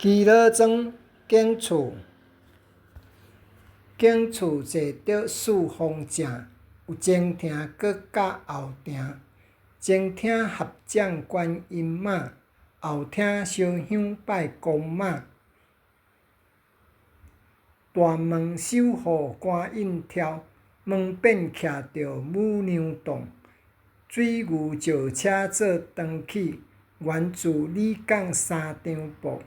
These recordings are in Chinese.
鱼螺庄景厝，景厝坐着四方正，有前厅搁甲后厅。前厅合掌观音妈，后厅烧香拜公妈。大门守护官印条，门边徛着母娘洞。水牛石车做长起，原自李港三张布。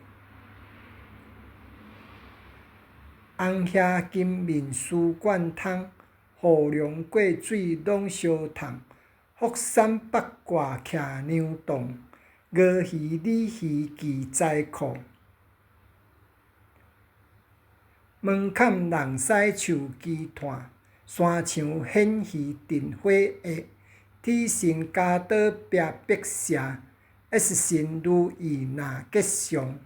红霞金面丝贯通，护龙过水拢相通。福山八卦徛娘洞，鹅鱼鲤鱼记财库。门槛人驶树枝炭，山墙显鱼镇火下。T 神加岛壁白蛇，S 神如意若吉祥。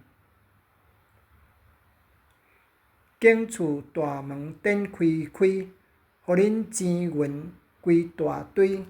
景厝大门展开开，互恁钱银规大堆。